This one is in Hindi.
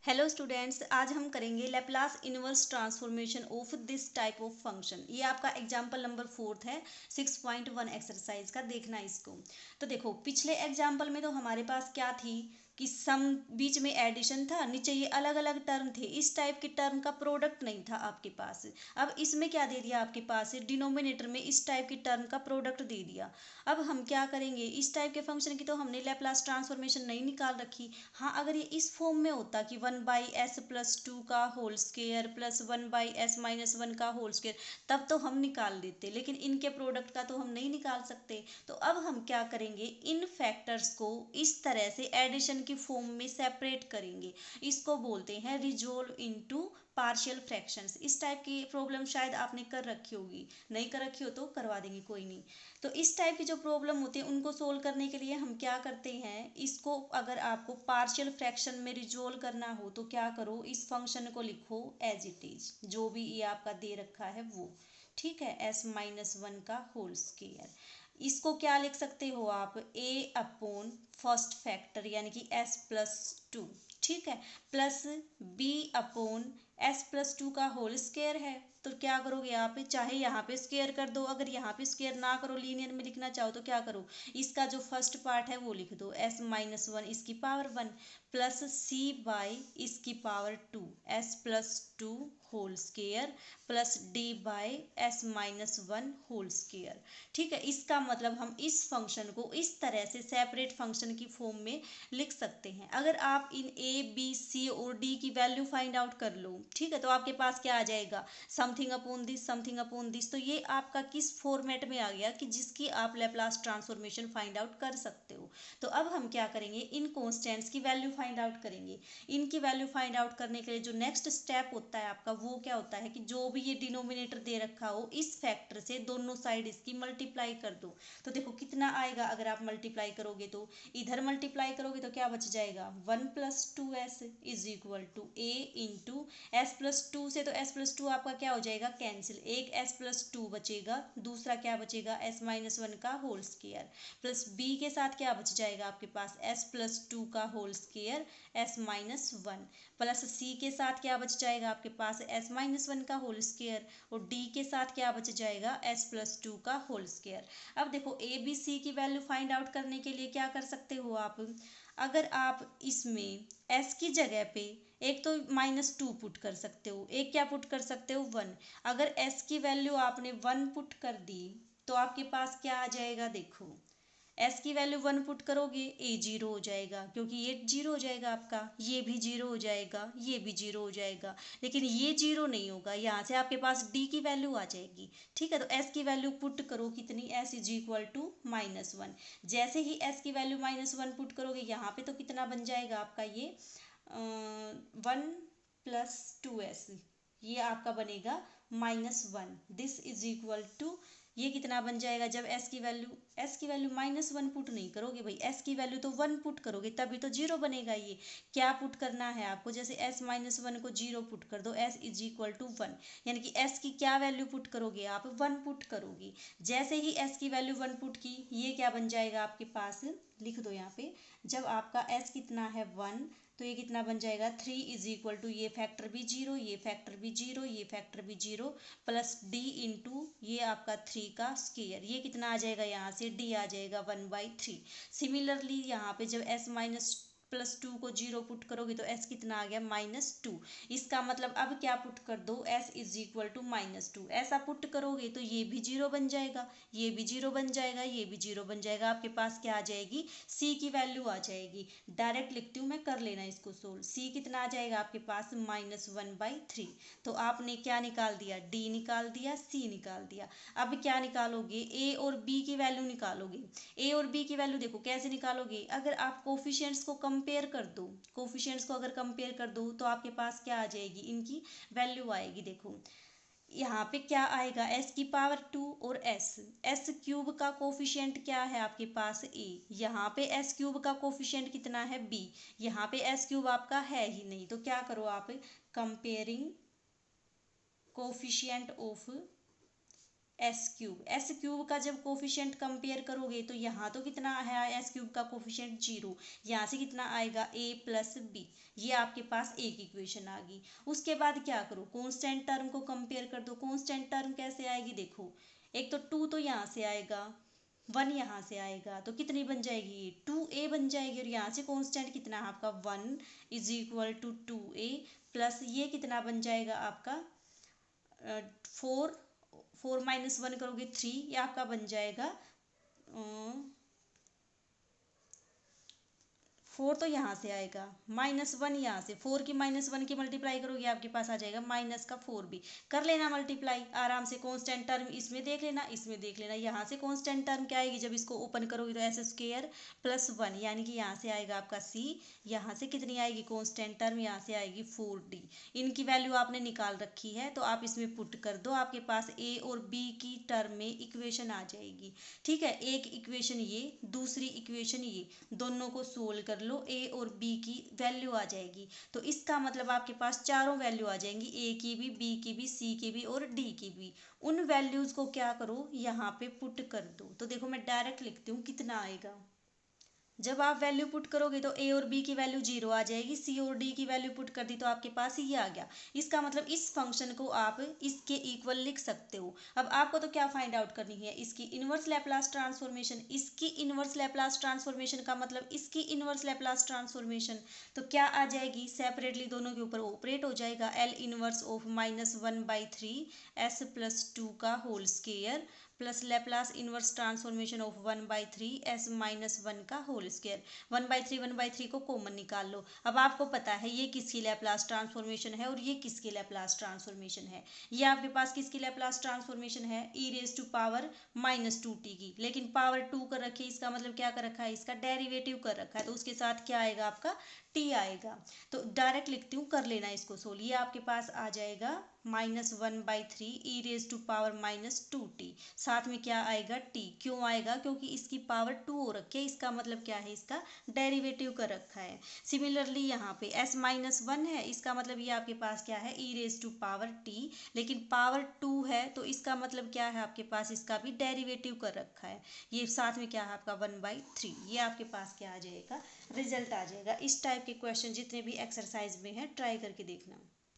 हेलो स्टूडेंट्स, आज हम करेंगे Laplace inverse transformation of this type of function. ये आपका एग्जाम्पल नंबर 4 है 6.1 एक्सरसाइज का। देखना इसको। तो देखो, पिछले एग्जाम्पल में तो हमारे पास क्या थी कि सम बीच में एडिशन था, नीचे ये अलग अलग टर्म थे। इस टाइप के टर्म का प्रोडक्ट नहीं था आपके पास। अब इसमें क्या दे दिया आपके पास, डिनोमिनेटर में इस टाइप की टर्म का प्रोडक्ट दे दिया। अब हम क्या करेंगे, इस टाइप के फंक्शन की तो हमने लैपलास ट्रांसफॉर्मेशन नहीं निकाल रखी। हाँ, अगर ये इस फॉर्म में होता कि 1/s+2 का होल स्क्वायर प्लस 1/s-1 का होल स्क्वायर, तब तो हम निकाल देते, लेकिन इनके प्रोडक्ट का तो हम नहीं निकाल सकते। तो अब हम क्या करेंगे, इन फैक्टर्स को इस तरह से एडिशन की फॉर्म में सेपरेट करेंगे। इसको बोलते हैं रिजोल्व इनटू पार्शियल फ्रैक्शंस। इस टाइप की प्रॉब्लम शायद आपने कर रखी होगी, नहीं कर रखी हो तो करवा देंगे, कोई नहीं। तो इस टाइप की जो प्रॉब्लम होती है उनको सोल्व करने के लिए हम क्या करते हैं, इसको अगर आपको पार्शियल फ्रैक्शन में रिजोल्व करना हो तो क्या करो, इस फंक्शन को लिखो एज इट इज, जो भी ये आपका दे रखा है वो। ठीक है, s-1 का होल स्क्वायर। इसको क्या लिख सकते हो आप, a अपॉन फर्स्ट फैक्टर यानी कि s+2। ठीक है, प्लस b अपॉन s+2 का होल स्क्वायर है। तो क्या करोगे आप, चाहे यहाँ पे स्क्वायर कर दो, अगर यहाँ पे स्क्वायर ना करो, लीनियर में लिखना चाहो तो क्या करो, इसका जो फर्स्ट पार्ट है वो लिख दो, s-1 इसकी पावर 1 प्लस c बाई इसकी power 2, s+2 whole square plus d by s-1 whole square. ठीक है, इसका मतलब हम इस फंक्शन को इस तरह से सेपरेट फंक्शन की फॉर्म में लिख सकते हैं। अगर आप इन a b c और d की वैल्यू फाइंड आउट कर लो, ठीक है, तो आपके पास क्या आ जाएगा, something upon this, something upon this. तो ये आपका किस फॉर्मेट में आ गया कि जिसकी आप लैपलास ट्रांसफॉर्मेशन फाइंड आउट कर सकते हो। तो अब हम क्या करेंगे, इन कॉन्स्टेंट्स की वैल्यू फाइंड आउट करेंगे। इनकी वैल्यू फाइंड आउट करने के लिए जो नेक्स्ट स्टेप होता है आपका, वो क्या होता है कि जो भी ये डिनोमिनेटर दे रखा हो, इस फैक्टर से दोनों साइड इसकी मल्टीप्लाई कर दो। तो देखो कितना आएगा, अगर आप मल्टीप्लाई करोगे तो इधर मल्टीप्लाई करोगे तो क्या बच जाएगा, 1+2s is equal to a into s+2 से, तो s+2 आपका क्या हो जाएगा, कैंसिल, एक s+2 बचेगा, दूसरा क्या बचेगा, s-1 का होल स्क्वायर, प्लस b के साथ क्या बच जाएगा आपके पास, s+2 का whole square s-1, plus c के साथ क्या बच जाएगा आपके पास, s-1 का होल स्क्वायर, और d के साथ क्या बच जाएगा, s+2 का होल स्क्वायर। अब देखो, a b c की वैल्यू फाइंड आउट करने के लिए क्या कर सकते हो आप, अगर आप इसमें s की जगह पे एक तो -2 पुट कर सकते हो, एक क्या पुट कर सकते हो, 1। अगर s की वैल्यू आपने 1 पुट कर दी तो आपके पास क्या आ जाएगा, देखो s की वैल्यू 1 पुट करोगे, a 0 हो जाएगा, क्योंकि ये 0 हो जाएगा आपका, ये भी 0 हो जाएगा, ये भी 0 हो जाएगा, लेकिन ये 0 नहीं होगा, यहाँ से आपके पास d की वैल्यू आ जाएगी। ठीक है, तो s की वैल्यू पुट करो कितनी, s इज इक्वल टू -1। जैसे ही s की वैल्यू -1 पुट करोगे, यहाँ पे तो कितना बन जाएगा आपका ये 1+2s, ये आपका बनेगा -1। दिस इज इक्वल टू, ये कितना बन जाएगा, जब s की वैल्यू -1 पुट नहीं करोगे भाई, s की वैल्यू तो 1 पुट करोगे तभी तो 0 बनेगा। ये क्या पुट करना है आपको, जैसे s-1 को 0 पुट कर दो, s इज इक्वल टू 1, यानी कि s की क्या वैल्यू पुट करोगे आप, 1 पुट करोगे। जैसे ही s की वैल्यू 1 पुट की, ये क्या बन जाएगा आपके पास, लिख दो यहाँ पे, जब आपका s कितना है 1, तो ये कितना बन जाएगा, 3 इज इक्वल टू, ये फैक्टर भी 0, ये फैक्टर भी 0, ये फैक्टर भी 0, प्लस d इंटू ये आपका 3 का स्क्वायर, ये कितना आ जाएगा, यहाँ से d आ जाएगा 1/3। सिमिलरली यहाँ पे जब s-+2 को 0 पुट करोगे तो s कितना आ गया, -2। इसका मतलब अब क्या पुट कर दो, s इज इक्वल टू -2, ऐसा पुट करोगे तो ये भी 0 बन जाएगा, ये भी 0 बन जाएगा, ये भी 0 बन जाएगा। आपके पास क्या आ जाएगी, c की वैल्यू आ जाएगी। डायरेक्ट लिखती हूँ मैं, कर लेना इसको सोल्व। c कितना आ जाएगा आपके पास, -1/3। तो आपने क्या निकाल दिया, d निकाल दिया, c निकाल दिया। अब क्या निकालोगे, a और b की वैल्यू निकालोगे। a और b की वैल्यू देखो कैसे निकालोगे, अगर आप कोफिशिएंट्स को कंपेयर कर दो, कोफिशिएंट्स को अगर कंपेयर कर दो तो आपके पास क्या आ जाएगी, इनकी वैल्यू आएगी। देखो यहाँ पे क्या आएगा, s की पावर 2 और s क्यूब का कोफिशिएंट क्या है आपके पास, a। यहाँ पे s क्यूब का कोफिशिएंट कितना है, b। यहाँ पे s क्यूब आपका है ही नहीं, तो क्या करो आप, comparing coefficient of S cube का जब कोफिशिएंट कंपेयर करोगे तो यहाँ तो कितना है एस क्यूब का कोफिशिएंट 0, यहाँ से कितना आएगा a प्लस बी, ये आपके पास एक इक्वेशन आ गई। उसके बाद क्या करो, कांस्टेंट टर्म को कंपेयर कर दो। कांस्टेंट टर्म कैसे आएगी, देखो एक तो 2 तो यहाँ से आएगा, 1 यहाँ से आएगा, तो कितनी बन जाएगी 2a बन जाएगी। और यहाँ से कांस्टेंट कितना है आपका 1 is equal to 2a plus ये कितना बन जाएगा आपका 4, 4 माइनस 1 करोगे 3, ये आपका बन जाएगा 4 तो यहाँ से आएगा, -1 यहाँ से, 4 की -1 की मल्टीप्लाई करोगे आपके पास आ जाएगा माइनस का 4 भी। कर लेना मल्टीप्लाई आराम से, कांस्टेंट टर्म इसमें देख लेना, इसमें देख लेना। यहाँ से कांस्टेंट टर्म क्या आएगी, जब इसको ओपन करोगे तो एस स्क्वायर प्लस 1, यानी कि यहाँ से आएगा आपका c, यहाँ से कितनी आएगी कांस्टेंट टर्म, यहाँ से आएगी 4d। इनकी वैल्यू आपने निकाल रखी है तो आप इसमें पुट कर दो, आपके पास a और b की टर्म में इक्वेशन आ जाएगी। ठीक है, एक इक्वेशन ये, दूसरी इक्वेशन ये, दोनों को सोल्व कर लो, a और b की वैल्यू आ जाएगी। तो इसका मतलब आपके पास चारों वैल्यू आ जाएंगी, a की भी, b की भी, c की भी और d की भी। उन वैल्यूज को क्या करो, यहाँ पे पुट कर दो। तो देखो मैं डायरेक्ट लिखती हूँ कितना आएगा। जब आप वैल्यू पुट करोगे तो a और b की वैल्यू 0 आ जाएगी, c और d की वैल्यू पुट कर दी तो आपके पास ये आ गया। इसका मतलब इस फंक्शन को आप इसके इक्वल लिख सकते हो। अब आपको तो क्या फाइंड आउट करनी है, इसकी इनवर्स लैप्लास ट्रांसफॉर्मेशन। इसकी इनवर्स लैप्लास ट्रांसफॉर्मेशन का मतलब इसकी इनवर्स लैप्लास ट्रांसफॉर्मेशन। तो क्या आ जाएगी, सेपरेटली दोनों के ऊपर ऑपरेट हो जाएगा, L inverse of -1/3 s plus 2 का whole square plus Laplace inverse transformation of 1/3 s minus 1 का होल स्क्वायर। 1/3 को कॉमन निकाल लो। अब आपको पता है ये किसकी लैप्लास ट्रांसफॉर्मेशन है और ये किसकी लैप्लास ट्रांसफॉर्मेशन है। ये आपके पास किसकी लैप्लास ट्रांसफॉर्मेशन है, e⁻⁻2t की, लेकिन पावर 2 कर रखी है, इसका मतलब क्या कर रखा है, इसका डेरिवेटिव कर रखा है, तो उसके साथ क्या आएगा आपका t आएगा। तो डायरेक्ट लिखती हूँ, कर लेना इसको सोल्व। ये आपके पास आ जाएगा -1/3 e⁻⁻2t, साथ में क्या आएगा t। क्यों आएगा, क्योंकि इसकी पावर 2 हो रखी है, इसका मतलब क्या है, इसका डेरिवेटिव कर रखा है। सिमिलरली यहाँ पे s-1 है, इसका मतलब ये आपके पास क्या है e⁻t, लेकिन पावर 2 है तो इसका मतलब क्या है, आपके पास इसका भी डेरिवेटिव कर रखा है। ये साथ में क्या है आपका 1/3, ये आपके पास क्या आ जाएगा, रिजल्ट आ जाएगा। इस टाइप के क्वेश्चन जितने भी एक्सरसाइज में है ट्राई करके देखना।